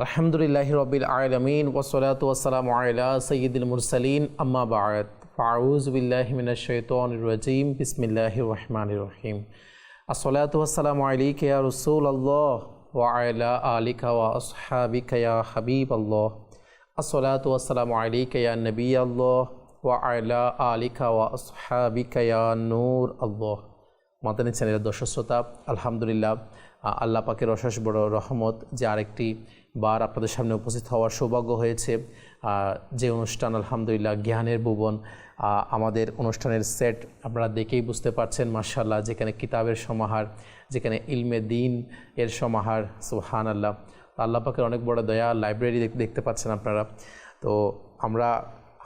আলহামদুলিল্লাহি রাব্বিল আলামিন ওয়াসসালাতু ওয়াসসালামু আলা সাইয়্যিদিল মুরসালিন আম্মা বা'দ ফাউযু বিল্লাহি মিনাশ শাইতানির রাজীম বিসমিল্লাহির রহমানির রহিম আসসালাতু ওয়াসসালামু আলাইকা ইয়া রাসূলুল্লাহ ওয়া আলা আলিকা ওয়া আসহাবিকা ইয়া হাবিবাল্লাহ আসসালাতু ওয়াসসালামু আলাইকা ইয়া নবিয়াল্লাহ ওয়া আলা আলিকা ওয়া আসহাবিকা ইয়া নূর আল্লাহ। মাদানী চ্যানেলের দর্শক শ্রোতা, আলহামদুলিল্লাহ আল্লাহ পাকের অশেষ বড় রহমত যে আরেকটি বার আপনাদের সামনে উপস্থিত হওয়ার সৌভাগ্য হয়েছে। যে অনুষ্ঠান আলহামদুলিল্লাহ জ্ঞানের ভুবন, আমাদের অনুষ্ঠানের সেট আপনারা দেখেই বুঝতে পারছেন মাশাআল্লাহ, যেখানে কিতাবের সমাহার, যেখানে ইলমে দ্বীন এর সমাহার। সুবহানাল্লাহ, আল্লাহ পাকের অনেক বড় দয়া। লাইব্রেরি দেখতে পাচ্ছেন আপনারা। তো আমরা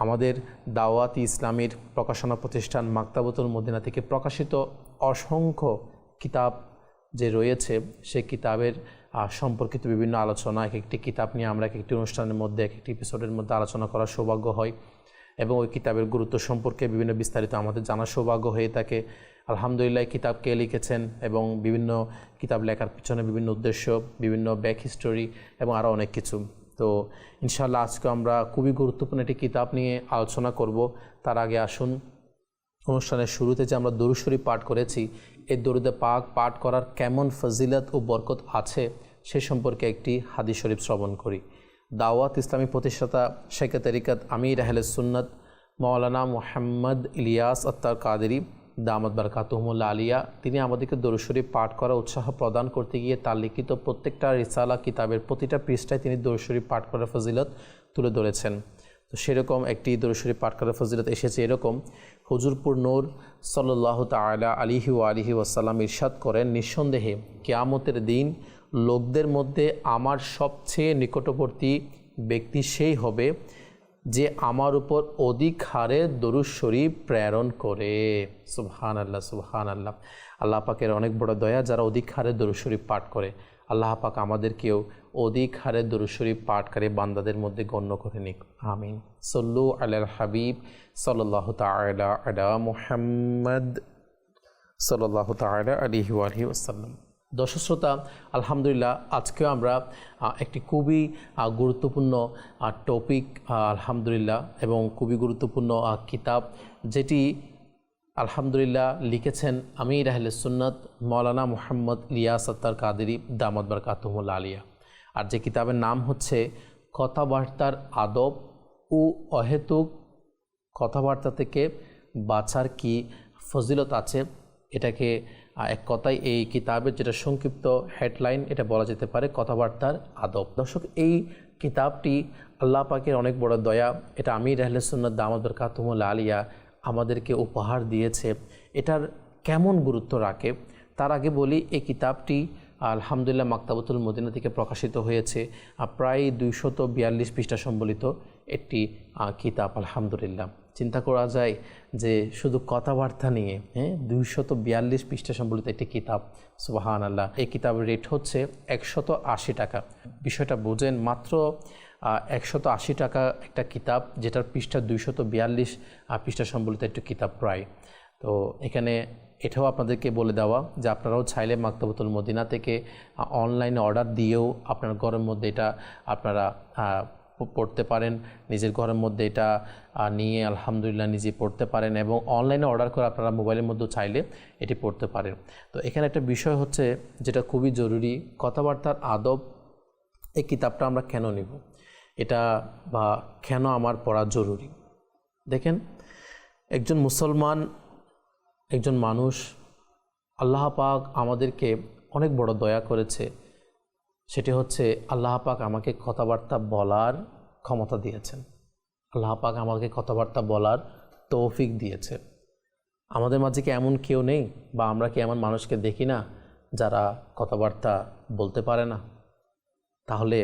আমাদের দাওয়াতি ইসলামীর প্রকাশনা প্রতিষ্ঠান মাকতাবতুল মদিনা থেকে প্রকাশিত অসংখ্য কিতাব যে রয়েছে, সেই কিতাবের সম্পর্কিত বিভিন্ন আলোচনা, এক একটি কিতাব নিয়ে আমরা এক একটি অনুষ্ঠানের মধ্যে, এক একটি এপিসোডের মধ্যে আলোচনা করার সৌভাগ্য হয় এবং ওই কিতাবের গুরুত্ব সম্পর্কে বিভিন্ন বিস্তারিত আমাদের জানার সৌভাগ্য হয়ে থাকে। আলহামদুলিল্লাহ কিতাব কে লিখেছেন এবং বিভিন্ন কিতাব লেখার পিছনে বিভিন্ন উদ্দেশ্য, বিভিন্ন ব্যাক হিস্টোরি এবং আরও অনেক কিছু। তো ইনশাআল্লাহ আজকে আমরা খুবই গুরুত্বপূর্ণ একটি কিতাব নিয়ে আলোচনা করব। তার আগে আসুন, অনুষ্ঠানের শুরুতে যে আমরা দরুদ শরীফ পাঠ করেছি, এই দরুদে পাক পাঠ করার কেমন ফজিলত ও বরকত আছে সে সম্পর্কে একটি হাদিস শরীফ শ্রবণ করি। দাওয়াত ইসলামী প্রতিষ্ঠাতা শেখ তরিকত আমির আহলে সুন্নত মাওলানা মুহাম্মদ ইলিয়াস আত্তার কাদেরী দামাত বারকাতুহুমুল আলিয়া, তিনি আমাদেরকে দরুদ শরীফ পাঠ করা উৎসাহ প্রদান করতে গিয়ে তার লিখিত প্রত্যেকটা রিসালা কিতাবের প্রতিটা পৃষ্ঠায় তিনি দরুদ শরীফ পাঠ করার ফজিলত তুলে ধরেছেন। তো সেরকম একটি দরুদ শরীফ পাঠ করার ফজিলত এসেছে এরকম। হুজুরপুর নূর সাল্লাল্লাহু তাআলা আলাইহি ওয়া আলিহি ওয়াসাল্লাম ইরশাদ করেন, নিঃসন্দেহে কিয়ামতের দিন লোকদের মধ্যে আমার সবচেয়ে নিকটবর্তী ব্যক্তি সেই হবে যে আমার উপর অধিক হারে দরুদ শরীফ প্রেরণ করে। সুবহানাল্লাহ, সুবহানাল্লাহ। আল্লাহ পাকের অনেক বড় দয়া, যারা অধিক হারে দরুদ শরীফ পাঠ করে। আল্লাহ পাক আমাদেরকেও অধিক হারে দরুদ শরীফ পাঠকারী বান্দাদের মধ্যে গণ্য করে নিক, আমিন। সল্লু আলাল হাবিব সাল্লাল্লাহু তাআলা আলা মুহাম্মদ সাল্লাল্লাহু তাআলা আলাইহি ওয়া আলিহি ওয়াসাল্লাম। দর্শক শ্রোতা, আলহামদুলিল্লাহ আজকেও আমরা একটি খুবই গুরুত্বপূর্ণ টপিক আলহামদুলিল্লাহ এবং খুবই গুরুত্বপূর্ণ কিতাব, যেটি আলহামদুলিল্লাহ লিখেছেন আমির আহলে সুন্নাত মাওলানা মুহাম্মদ ইলিয়াস আত্তার কাদেরী দামাত বারকাতুহুমুল আলিয়া। আর যে কিতাবের নাম হচ্ছে কথাবার্তার আদব ও অহেতুক কথাবার্তা থেকে বাঁচার কি ফজিলত আছে। এটাকে এক কথায় এই কিতাবের যেটা সংক্ষিপ্ত হেডলাইন, এটা বলা যেতে পারে কথাবার্তার আদব। দর্শক, এই কিতাবটি আল্লাহ পাকের অনেক বড় দয়া, এটা আমির আহলে সুন্নাত দামাত বারকাতুহুমুল আলিয়া আমাদেরকে উপহার দিয়েছে। এটার কেমন গুরুত্ব রাখে তার আগে বলি, এই কিতাবটি আলহামদুলিল্লাহ মাকতাবতুল মদিনা থেকে প্রকাশিত হয়েছে। প্রায় 242 পৃষ্ঠা সম্বলিত একটি কিতাব। আলহামদুলিল্লাহ চিন্তা করা যায় যে শুধু কথাবার্তা নিয়ে 242 পৃষ্ঠা সম্বলিত একটি কিতাব। সুবহানাল্লাহ। এই কিতাবের রেট হচ্ছে 180 টাকা। বিষয়টা বুঝেন, মাত্র 180 টাকা একটা কিতাব, যেটার পৃষ্ঠা 242 পৃষ্ঠা সম্বলিত একটি কিতাব প্রায়। তো এখানে এটাও আপনাদেরকে বলে দেওয়া যে আপনারাও চাইলে মাকতাবতুল মদিনা থেকে অনলাইনে অর্ডার দিয়েও আপনার ঘরের মধ্যে এটা আপনারা পড়তে পারেন। নিজের ঘরের মধ্যে এটা নিয়ে আলহামদুলিল্লাহ নিজে পড়তে পারেন এবং অনলাইনে অর্ডার করে আপনারা মোবাইলের মধ্যেও চাইলে এটি পড়তে পারেন। তো এখানে একটা বিষয় হচ্ছে যেটা খুবই জরুরি, কথাবার্তার আদব। এই কিতাবটা আমরা কেন নিব, এটা বা কেন আমার পড়া জরুরি? দেখেন, একজন মুসলমান, একজন মানুষ, আল্লাহ পাক আমাদেরকে অনেক বড় দয়া করেছে। সেটি হচ্ছে আল্লাহ পাক আমাকে কথাবার্তা বলার ক্ষমতা দিয়েছেন। আল্লাহ পাক আমাকে কথাবার্তা বলার তৌফিক দিয়েছে। আমাদের মাঝে কি এমন কেউ নেই, বা আমরা কি এমন মানুষকে দেখি না যারা কথাবার্তা বলতে পারে না? তাহলে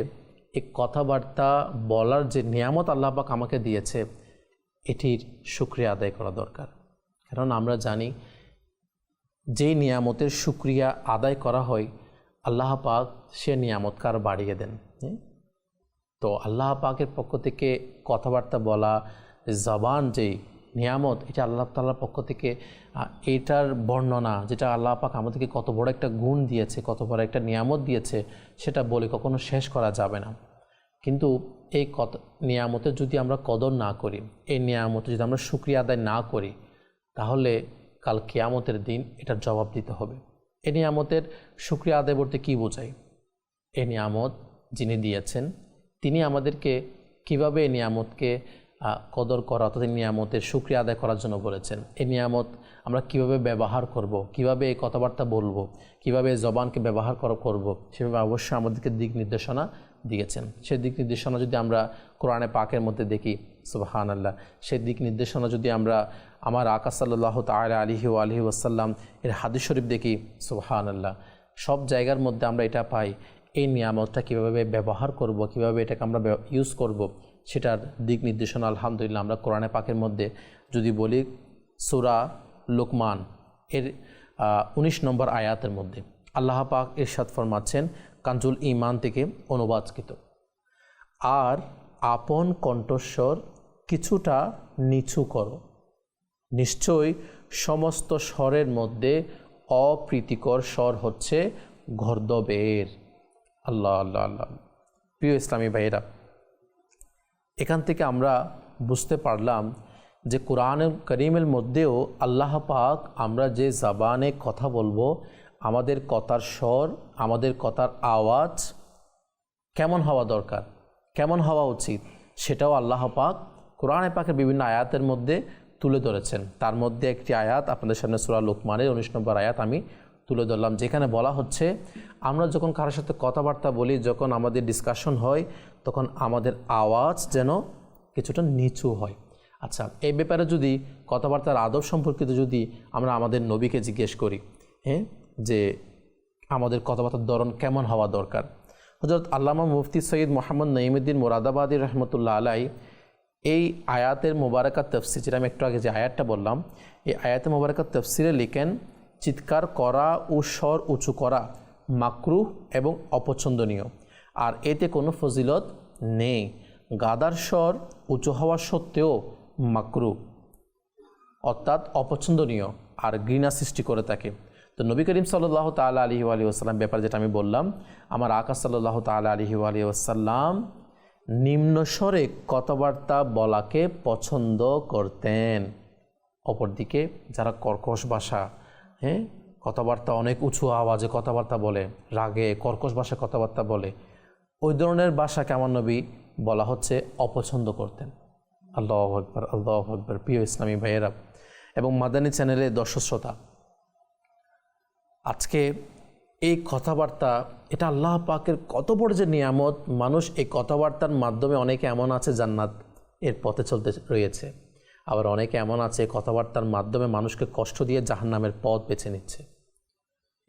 এই কথাবার্তা বলার যে নিয়ামত আল্লাহ পাক আমাকে দিয়েছে, এটির শুকরিয়া আদায় করা দরকার। কারণ আমরা জানি যেই নিয়ামতের শুকরিয়া আদায় করা হয়, আল্লাহ পাক সে নিয়ামতকার বাড়িয়ে দেন। তো আল্লাহ পাকের পক্ষ থেকে কথাবার্তা বলা, জবান যেই নিয়ামত, এটা আল্লাহ তাআলার পক্ষ থেকে এটার বর্ণনা, যেটা আল্লাহ পাক আমাদেরকে কত বড় একটা গুণ দিয়েছে, কত বড় একটা নিয়ামত দিয়েছে, সেটা বলে কখনো শেষ করা যাবে না। কিন্তু এই নিয়ামতের যদি আমরা কদর না করি, এই নিয়ামতের যদি আমরা শুকরিয়া আদায় না করি, তাহলে কাল কিয়ামতের দিন এটার জবাব দিতে হবে। এই নিয়ামতের শুকরিয়া আদায় বলতে কী বোঝায়? এই নিয়ামত যিনি দিয়েছেন তিনি আমাদেরকে কিভাবে এই নিয়ামতকে কদর করা অর্থাৎ এই নিয়ামতের শুকরিয়া আদায় করার জন্য বলেছেন। এই নিয়ামত আমরা কিভাবে ব্যবহার করব, কিভাবে এই কথাবার্তা বলবো, কিভাবে জবানকে ব্যবহার করব, সেভাবে অবশ্যই আমাদেরকে দিক নির্দেশনা দিয়েছেন। সেই দিক নির্দেশনা যদি আমরা কোরআনে পাকের মধ্যে দেখি, সুবহানাল্লাহ, সেই দিক নির্দেশনা যদি আমরা আমার আকা সাল্লাল্লাহু তাআলা আলাইহি ওয়া আলিহি ওয়াসাল্লাম এর হাদিস শরীফ দেখি, সুবহানাল্লাহ, সব জায়গার মধ্যে আমরা এটা পাই। এই নিয়ামতটা কীভাবে ব্যবহার করব, কিভাবে এটাকে আমরা ইউজ করব, সেটার দিক নির্দেশনা আলহামদুলিল্লাহ আমরা কোরআনে পাকের মধ্যে যদি বলি, সূরা লুকমান এর 19 নম্বর আয়াতের মধ্যে আল্লাহ পাক ইরশাদ ফরমাচ্ছেন, কানজুল ঈমান থেকে অনুবাদকৃত, আর আপন কণ্ঠস্বর কিছুটা নিচু করো, নিশ্চয়ই সমস্ত স্বরের মধ্যে অপ্রীতিকর স্বর হচ্ছে গর্দবের। আল্লাহ আল্লাহ আল্লাহ। প্রিয় ইসলামী ভাইয়েরা, এখান থেকে আমরা বুঝতে পারলাম যে কোরআনুল কারীমের মধ্যেও আল্লাহ পাক আমরা যে জবানে কথা বলবো, আমাদের কথার স্বর, আমাদের কথার আওয়াজ কেমন হওয়া দরকার, কেমন হওয়া উচিত, সেটাও আল্লাহ পাক কোরআনে পাকের বিভিন্ন আয়াতের মধ্যে তুলে ধরেছেন। তার মধ্যে একটি আয়াত আপনাদের সামনে সূরা লুকমানের 19 নম্বর আয়াত আমি তুলে ধরলাম, যেখানে বলা হচ্ছে আমরা যখন কারোর সাথে কথাবার্তা বলি, যখন আমাদের ডিসকাশন হয়, তখন আমাদের আওয়াজ যেন কিছুটা নিচু হয়। আচ্ছা, এই ব্যাপারে যদি কথাবার্তার আদব সম্পর্কিত যদি আমরা আমাদের নবীকে জিজ্ঞেস করি, যে আমাদের কথাবার্তার ধরন কেমন হওয়া দরকার, হযরত আল্লামা মুফতি সৈয়দ মোহাম্মদ নঈমুদ্দিন মুরাদাবাদী রহমতুল্লাহ আলাই এই আয়াতের মোবারকাত তফসির, যেটা আমি একটু আগে যে আয়াতটা বললাম, এই আয়াতের মোবারকাত তফসিরে লিখেন, চিৎকার করা ও স্বর উঁচু করা মাকরুহ এবং অপছন্দনীয়, আর এতে কোনো ফজিলত নেই। গাদার স্বর উঁচু হওয়া সত্ত্বেও মাকরুহ অর্থাৎ অপছন্দনীয় আর ঘৃণা সৃষ্টি করে থাকে। তো নবী করিম সাল্লাল্লাহু তাআলা আলাইহি ওয়া আলিহি ওয়াসাল্লাম ব্যাপারে যেটা আমি বললাম, আমার আকা সাল্লাল্লাহু তাআলা আলাইহি ওয়া আলিহি ওয়াসাল্লাম নিম্ন স্বরে কথাবার্তা বলাকে পছন্দ করতেন। অপরদিকে যারা কর্কশ ভাষা, কথাবার্তা অনেক উঁচু আওয়াজে কথাবার্তা বলে, রাগে কর্কশ ভাষায় কথাবার্তা বলে, ওই ধরনের ভাষাকে আমার নবী বলা হচ্ছে অপছন্দ করতেন। আল্লাহু আকবার, আল্লাহু আকবার। প্রিয় ইসলামী ভাইয়েরা এবং মাদানী চ্যানেলের দর্শক শ্রোতা, আজকে এই কথাবার্তা, এটা আল্লাহ পাকের কত বড় যে নিয়ামত। মানুষ এই কথাবার্তার মাধ্যমে, অনেকে এমন আছে জান্নাত এর পথে চলতে রয়েছে, আবার অনেকে এমন আছে কথাবার্তার মাধ্যমে মানুষকে কষ্ট দিয়ে জাহান্নামের পথ বেছে নিচ্ছে।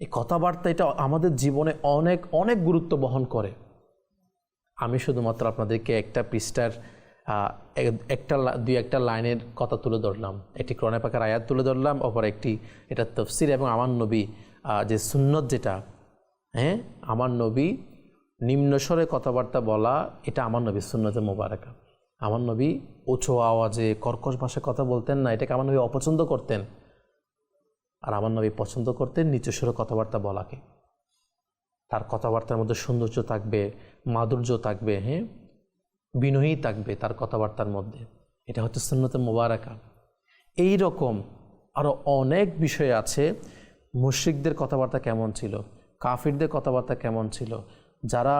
এই কথাবার্তা এটা আমাদের জীবনে অনেক অনেক গুরুত্ব বহন করে। আমি শুধুমাত্র আপনাদেরকে একটা পৃষ্ঠার দুই একটা লাইনের কথা তুলে ধরলাম, একটি কোরআনে পাকের আয়াত তুলে ধরলাম, অপর একটি এটা তাফসীর এবং আমার নবী যে সুন্নত, যেটা আমার নবী নিম্নস্বরে কথাবার্তা বলা, এটা আমার নবী সুন্নতে মোবারকা। আমার নবী উঁচু আওয়াজে কর্কশ ভাষায় কথা বলতেন না, এটাকে আমার নবী অপছন্দ করতেন। আর আমার নবী পছন্দ করতেন নিচু স্বরে কথাবার্তা বলাকে। তার কথাবার্তার মধ্যে সৌন্দর্য থাকবে, মাধুর্য থাকবে, বিনয়ী থাকবে তার কথাবার্তার মধ্যে। এটা হচ্ছে সুন্নতে মোবারকা। এই রকম আরও অনেক বিষয় আছে। মুশরিকদের কথাবার্তা কেমন ছিল, কাফিরদের কথাবার্তা কেমন ছিল, যারা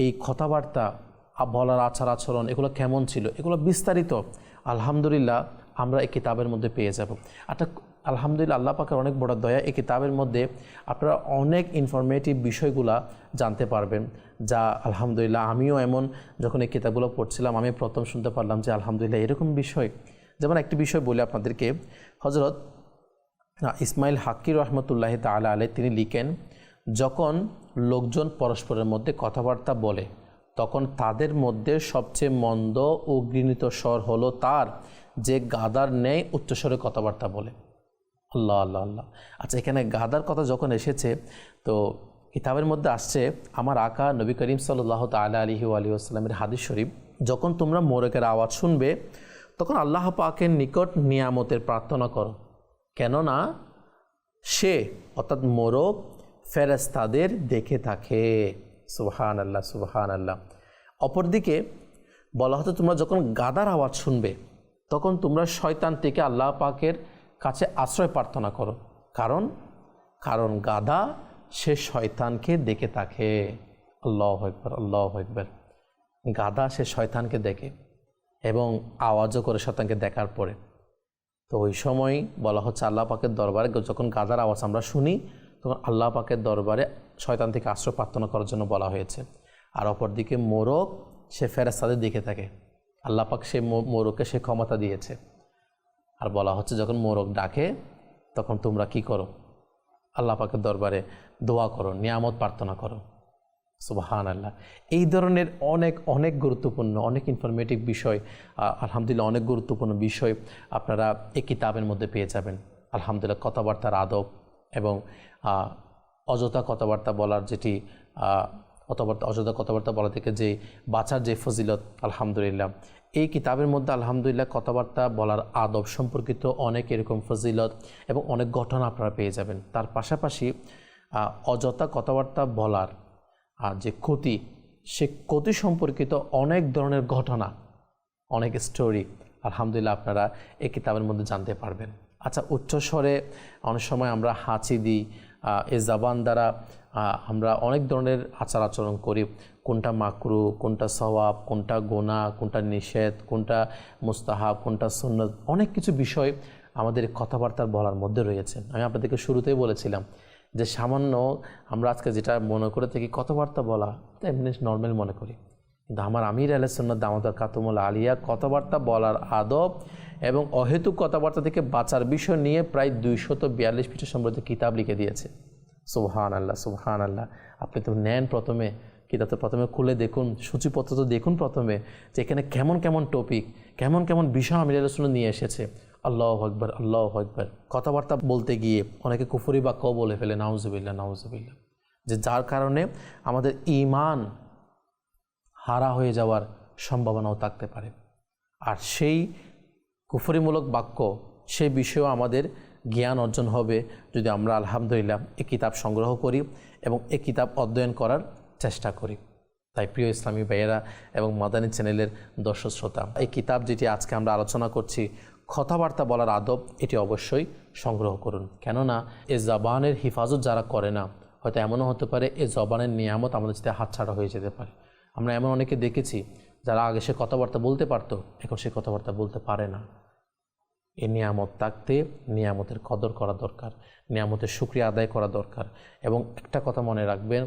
এই কথাবার্তা বলার আচার আচরণ এগুলো কেমন ছিল, এগুলো বিস্তারিত আলহামদুলিল্লাহ আমরা এই কিতাবের মধ্যে পেয়ে যাব। আলহামদুলিল্লাহ আল্লাহ পাকের অনেক বড় দয়া, এই কিতাবের মধ্যে আপনারা অনেক ইনফরমেটিভ বিষয়গুলা জানতে পারবেন, যা আলহামদুলিল্লাহ আমিও এমন যখন এই কিতাবগুলো পড়ছিলাম আমি প্রথম শুনতে পারলাম যে আলহামদুলিল্লাহ এরকম বিষয়। যেমন একটি বিষয় বলি আপনাদেরকে, হযরত ইসমাইল হাক্কি রহমতুল্লাহ তাআলা আলাইহি তিনি লিখেন, যখন লোকজন পরস্পরের মধ্যে কথাবার্তা বলে তখন তাদের মধ্যে সবচেয়ে মন্দ ও ঘৃণিত স্বর হলো তার যে গাদার ন্যায় উচ্চস্বরে কথাবার্তা বলে। আল্লাহ আল্লাহ আল্লাহ। আচ্ছা, এখানে গাদার কথা যখন এসেছে, তো কিতাবের মধ্যে আসছে আমার আকা নবী করিম সাল্লাল্লাহু তাআলা আলাইহি ওয়া আলিহি ওয়াসাল্লামের হাদিস শরীফ, যখন তোমরা মোরগের আওয়াজ শুনবে তখন আল্লাহ পাকের নিকট নিয়ামতের প্রার্থনা করো, কেননা সে অর্থাৎ মোরগ ফেরেশতাদের দেখে থাকে। সুবহানাল্লাহ, সুবহানাল্লাহ। অপরদিকে বলা হতো তোমরা যখন গাদার আওয়াজ শুনবে তখন তোমরা শয়তান থেকে আল্লাহ পাকের কাছে আশ্রয় প্রার্থনা করো, কারণ কারণ গাদা সে শয়তানকে দেখে থাকে। আল্লাহু আকবার, আল্লাহু আকবার। গাদা সে শয়তানকে দেখে এবং আওয়াজও করে শয়তানকে দেখার পরে। তো ওই সময় বলা হচ্ছে আল্লাহ পাকের দরবারে যখন গাদার আওয়াজ আমরা শুনি তখন আল্লাহ পাকের দরবারে শয়তান থেকে আশ্রয় প্রার্থনা করার জন্য বলা হয়েছে। আর অপরদিকে মোরগ সে ফেরেশতাদের দেখে থাকে, আল্লাহ পাক সে মোরগকে সে ক্ষমতা দিয়েছে। আর বলা হচ্ছে যখন মোরগ ডাকে তখন তোমরা কি করো, আল্লাহ পাকের দরবারে দোয়া করো, নিয়ামত প্রার্থনা করো। সুবহানাল্লাহ। এই ধরনের অনেক অনেক গুরুত্বপূর্ণ অনেক ইনফরমেটিভ বিষয়, আলহামদুলিল্লাহ অনেক গুরুত্বপূর্ণ বিষয় আপনারা এই কিতাবের মধ্যে পেয়ে যাবেন। আলহামদুলিল্লাহ কথাবার্তার আদব এবং অযথা কথাবার্তা বলার যেটি অযথা কথাবার্তা বলা থেকে যে বাঁচার যে ফজিলত, আলহামদুলিল্লাহ এই কিতাবের মধ্যে আলহামদুলিল্লাহ কথাবার্তা বলার আদব সম্পর্কিত অনেক এরকম ফজিলত এবং অনেক ঘটনা আপনারা পেয়ে যাবেন। তার পাশাপাশি অযথা কথাবার্তা বলার যে ক্ষতি, সে ক্ষতি সম্পর্কিত অনেক ধরনের ঘটনা, অনেক স্টোরি আলহামদুলিল্লাহ আপনারা এই কিতাবের মধ্যে জানতে পারবেন। আচ্ছা, উচ্চস্বরে অনেক সময় আমরা হাঁচি দিই, এই জবান দ্বারা আমরা অনেক ধরনের আচার আচরণ করি, কোনটা মাকরু, কোনটা সওয়াব, কোনটা গুনাহ, কোনটা নিষেধ, কোনটা মুস্তাহাব, কোনটা সুন্নত, অনেক কিছু বিষয় আমাদের কথাবার্তার বলার মধ্যে রয়েছে। আমি আপনাদেরকে শুরুতেই বলেছিলাম যে সামান্য আমরা আজকে যেটা মনে করে থাকি কথাবার্তা বলা এমনি নর্মাল মনে করি, কিন্তু আমার আমির আহলে সুন্নাত দামাত বরকাতুহুল আলিয়া কথাবার্তা বলার আদব এবং অহেতুক কথাবার্তা থেকে বাঁচার বিষয় নিয়ে প্রায় 242 পৃষ্ঠা সমৃদ্ধ কিতাব লিখে দিয়েছে। সুবহানাল্লাহ, সুবহানাল্লাহ। আপনি তো নেন প্রথমে কিতাবটা প্রথমে খুলে দেখুন, সূচিপত্র তো দেখুন প্রথমে যে এখানে কেমন কেমন টপিক, কেমন কেমন বিষয় আমির আহলে সুন্নাত নিয়ে এসেছে। আল্লাহু আকবার, আল্লাহু আকবার। কথাবার্তা বলতে গিয়ে অনেকে কুফরি বাক্যও বলে ফেলে, নাউজুবিল্লাহ, নাউজুবিল্লাহ, যে যার কারণে আমাদের ঈমান হারা হয়ে যাওয়ার সম্ভাবনাও থাকতে পারে। আর সেই কুফরিমূলক বাক্য, সেই বিষয়েও আমাদের জ্ঞান অর্জন হবে যদি আমরা আলহামদুলিল্লাহ এই কিতাব সংগ্রহ করি এবং এই কিতাব অধ্যয়ন করার চেষ্টা করি। তাই প্রিয় ইসলামী ভাইয়েরা এবং মাদানী চ্যানেলের দর্শক শ্রোতা, এই কিতাব যেটি আজকে আমরা আলোচনা করছি কথাবার্তা বলার আদব, এটি অবশ্যই সংগ্রহ করুন। কেননা এ জবানের হিফাজত যারা করে না, হয়তো এমনও হতে পারে এ জবানের নিয়ামত আমাদের সাথে হাতছাড়া হয়ে যেতে পারে। আমরা এমন অনেকে দেখেছি যারা আগে সে কথাবার্তা বলতে পারতো, এখন সে কথাবার্তা বলতে পারে না। এই নিয়ামত থাকতে নিয়ামতের কদর করা দরকার, নিয়ামতের শুকরিয়া আদায় করা দরকার। এবং একটা কথা মনে রাখবেন,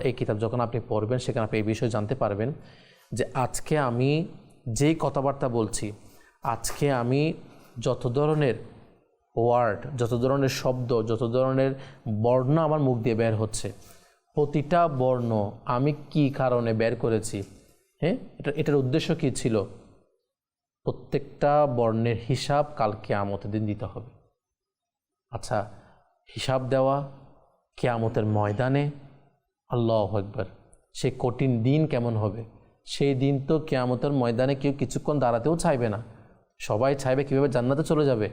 এই কিতাব যখন আপনি পড়বেন সেখানে আপনি এই বিষয়ে জানতে পারবেন যে আজকে আমি যেই কথাবার্তা বলছি, আজকে আমি যত ধরনের ওয়ার্ড, যত ধরনের শব্দ, যত ধরনের বর্ণ আমার মুখ দিয়ে বের হচ্ছে, প্রতিটা বর্ণ আমি কি কারণে বের করেছি, হ্যাঁ, এটার উদ্দেশ্য কী ছিল, প্রত্যেকটা বর্ণের হিসাব কাল কিয়ামতের দিন দিতে হবে। আচ্ছা, হিসাব দেওয়া কিয়ামতের ময়দানে, আল্লাহু আকবার, সেই কঠিন দিন কেমন হবে। সেই দিন তো কিয়ামতের ময়দানে কেউ কিছুক্ষণ দাঁড়াতেও চাইবে না, সবাই চাইবে কীভাবে জান্নাতে চলে যাবে।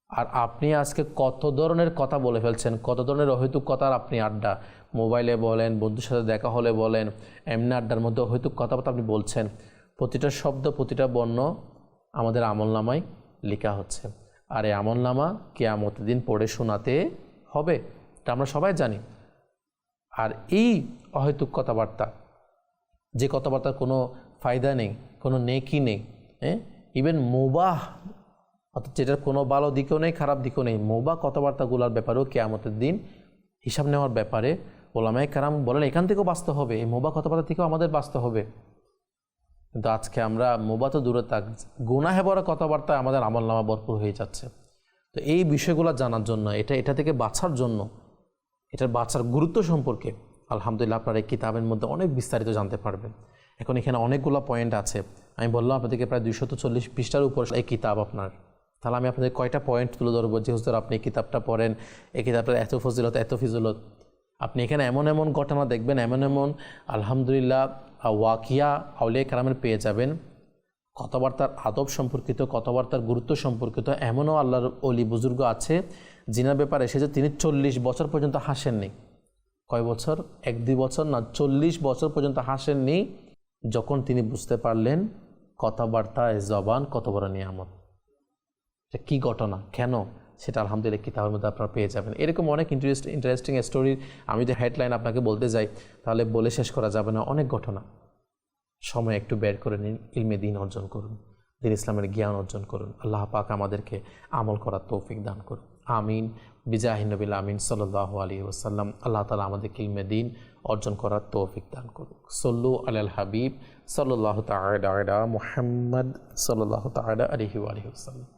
আর আপনি আজকে কত ধরনের কথা বলে ফেলছেন, কত ধরনের অহেতুক কথার আপনি আড্ডা, মোবাইলে বলেন, বন্ধুর সাথে দেখা হলে বলেন, এমনি আড্ডার মধ্যে অহেতুক কথাবার্তা আপনি বলছেন। প্রতিটা শব্দ, প্রতিটা বর্ণ আমাদের আমলনামায় লেখা হচ্ছে। আর এই আমলনামা কিয়ামতের দিন পড়ে শোনাতে হবে, এটা আমরা সবাই জানি। আর এই অহেতুক কথাবার্তা, যে কথাবার্তার কোনো ফায়দা নেই, কোনো নেকি নেই, হ্যাঁ, ইভেন মুবাহ, অর্থাৎ যেটার কোনো ভালো দিকও নেই, খারাপ দিকও নেই, মুবাহ কথাবার্তাগুলোর ব্যাপারেও কিয়ামতের দিন হিসাব নেওয়ার ব্যাপারে ওলামায়ে কেরাম বলেন এখান থেকেও বাঁচতে হবে, এই মুবাহ কথাবার্তা থেকেও আমাদের বাঁচতে হবে। কিন্তু আজকে আমরা মুবাহ তো দূরে থাক, গুনাহে ভরা কথাবার্তা আমাদের আমলনামা ভরপুর হয়ে যাচ্ছে। তো এই বিষয়গুলো জানার জন্য, এটা থেকে বাঁচার জন্য, এটার বাঁচার গুরুত্ব সম্পর্কে আলহামদুলিল্লাহ আপনারা এই কিতাবের মধ্যে অনেক বিস্তারিত জানতে পারবেন। এখন এখানে অনেকগুলো পয়েন্ট আছে, আমি বললাম আপনাদেরকে প্রায় 240 পৃষ্ঠার উপর এই কিতাব আপনার। তাহলে আমি আপনাদের কয়টা পয়েন্ট তুলে ধরবো যে হুজুর আপনি এই কিতাবটা পড়েন, এই কিতাবটার এত ফজিলত, এত ফজিলত। আপনি এখানে এমন এমন ঘটনা দেখবেন, এমন এমন আলহামদুলিল্লাহ ওয়াকিয়া আউলিয়া কেরামের পেয়ে যাবেন, কথাবার্তার আদব সম্পর্কিত, কথাবার্তার গুরুত্ব সম্পর্কিত। এমনও আল্লাহর অলি বুজুর্গ আছে যিনার ব্যাপারে এসেছে তিনি 40 বছর পর্যন্ত হাসেননি। কয় বছর? 1-2 বছর না, 40 বছর পর্যন্ত হাসেননি। 40 বছর পর্যন্ত হাসেননি। 40 বছর পর্যন্ত হাসেননি। 40 বছর পর্যন্ত হাসেননি। 40 বছর পর্যন্ত হাসেননি। 40 বছর পর্যন্ত হাসেননি। যখন তিনি বুঝতে পারলেন কথাবার্তায় জবান কত বড় নিয়ামত। কী ঘটনা, কেন, সেটা আলহামদুলিল্লাহ কিতাবের মধ্যে আপনারা পেয়ে যাবেন। এরকম অনেক ইন্টারেস্টিং স্টোরির আমি যে হেডলাইন আপনাকে বলতে যাই তাহলে বলে শেষ করা যাবে না। অনেক ঘটনা, সময় একটু বের করে নিন, ইলমে দ্বীন অর্জন করুন, দ্বীন ইসলামের জ্ঞান অর্জন করুন। আল্লাহ পাক আমাদেরকে আমল করার তৌফিক দান করুন। আমিন বিজাহি নবিল আমিন সাল্লাল্লাহু আলাইহি ওয়াসাল্লাম। আল্লাহ তাআলা আমাদেরকে ইলমে দ্বীন অর্জন করার তৌফিক দান করুন। সল্লু আলাল হাবিব সাল্লাল্লাহু তাআলা আলা মুহাম্মদ সাল্লাল্লাহু তাআলা আলাইহি ওয়া আলিহি ওয়াসাল্লাম।